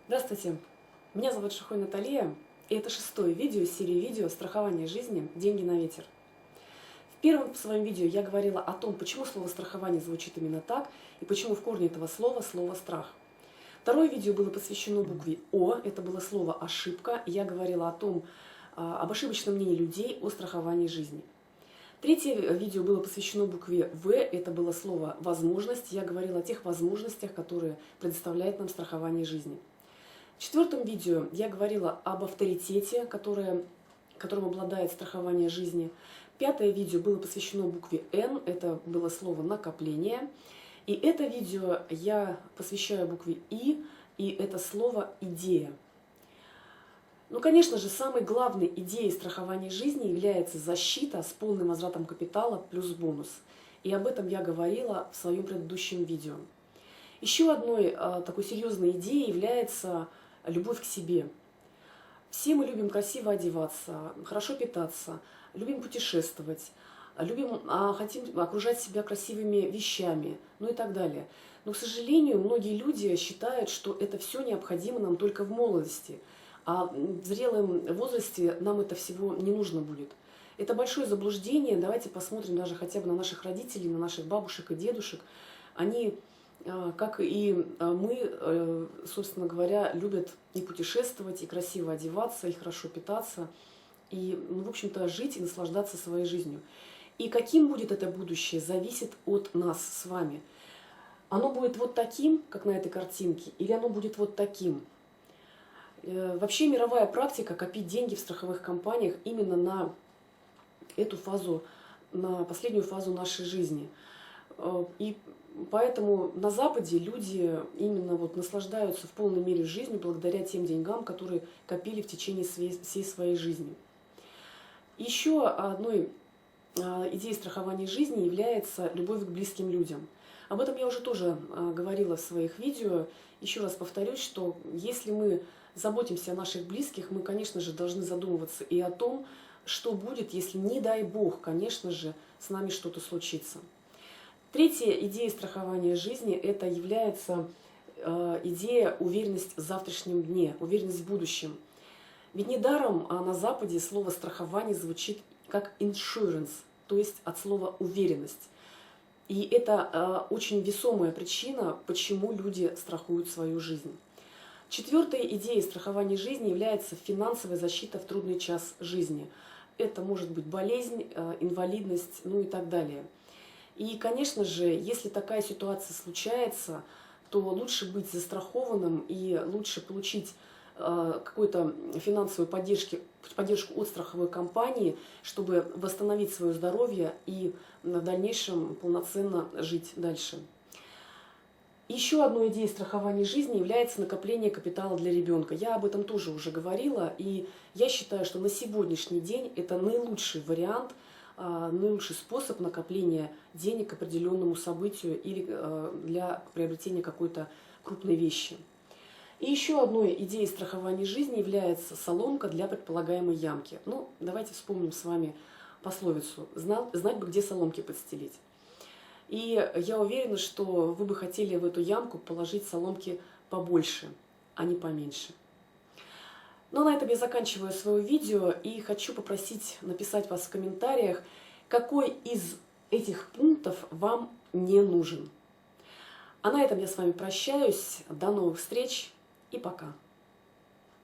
Здравствуйте, меня зовут Шухой Наталья, и это 6-е видео из серии видео «Страхование жизни. Деньги на ветер». В первом своем видео я говорила о том, почему слово «страхование» звучит именно так, и почему в корне этого слова слово «страх». Второе видео было посвящено букве «О», это было слово «ошибка», и я говорила о том, об ошибочном мнении людей о страховании жизни. Третье видео было посвящено букве «В», это было слово «возможность», я говорила о тех возможностях, которые предоставляет нам страхование жизни. В четвертом видео я говорила об авторитете, которым обладает страхование жизни. Пятое видео было посвящено букве «Н», это было слово «накопление». И это видео я посвящаю букве «И», и это слово «идея». Ну, конечно же, самой главной идеей страхования жизни является защита с полным возвратом капитала плюс бонус. И об этом я говорила в своем предыдущем видео. Еще одной такой серьезной идеей является любовь к себе. Все мы любим красиво одеваться, хорошо питаться, любим путешествовать, хотим окружать себя красивыми вещами, ну и так далее. Но, к сожалению, многие люди считают, что это все необходимо нам только в молодости, а в зрелом возрасте нам это всего не нужно будет. Это большое заблуждение. Давайте посмотрим даже хотя бы на наших родителей, на наших бабушек и дедушек. Они, как и мы, собственно говоря, любят и путешествовать, и красиво одеваться, и хорошо питаться, и, в общем-то, жить и наслаждаться своей жизнью. И каким будет это будущее, зависит от нас с вами. Оно будет вот таким, как на этой картинке, или оно будет вот таким? Вообще мировая практика копить деньги в страховых компаниях именно на эту фазу, на последнюю фазу нашей жизни. И поэтому на Западе люди именно вот наслаждаются в полной мере жизнью благодаря тем деньгам, которые копили в течение всей своей жизни. Еще одной идеей страхования жизни является любовь к близким людям. Об этом я уже тоже говорила в своих видео. Еще раз повторюсь, что если мы заботимся о наших близких, мы, конечно же, должны задумываться и о том, что будет, если, не дай бог, конечно же, с нами что-то случится. Третья идея страхования жизни – это является идея уверенность в завтрашнем дне, уверенность в будущем. Ведь недаром на Западе слово «страхование» звучит как «insurance», то есть от слова «уверенность». И это очень весомая причина, почему люди страхуют свою жизнь. Четвертая идея страхования жизни является финансовая защита в трудный час жизни. Это может быть болезнь, инвалидность, ну и так далее. И, конечно же, если такая ситуация случается, то лучше быть застрахованным и лучше получить какую-то финансовую поддержку от страховой компании, чтобы восстановить свое здоровье и в дальнейшем полноценно жить дальше. Еще одной идеей страхования жизни является накопление капитала для ребенка. Я об этом тоже уже говорила, и я считаю, что на сегодняшний день это наилучший вариант, наилучший способ накопления денег к определенному событию или для приобретения какой-то крупной вещи. И еще одной идеей страхования жизни является соломка для предполагаемой ямки. Ну, давайте вспомним с вами пословицу «Знать бы, где соломки подстелить». И я уверена, что вы бы хотели в эту ямку положить соломки побольше, а не поменьше. Но на этом я заканчиваю свое видео и хочу попросить написать вас в комментариях, какой из этих пунктов вам не нужен. А на этом я с вами прощаюсь. До новых встреч и пока.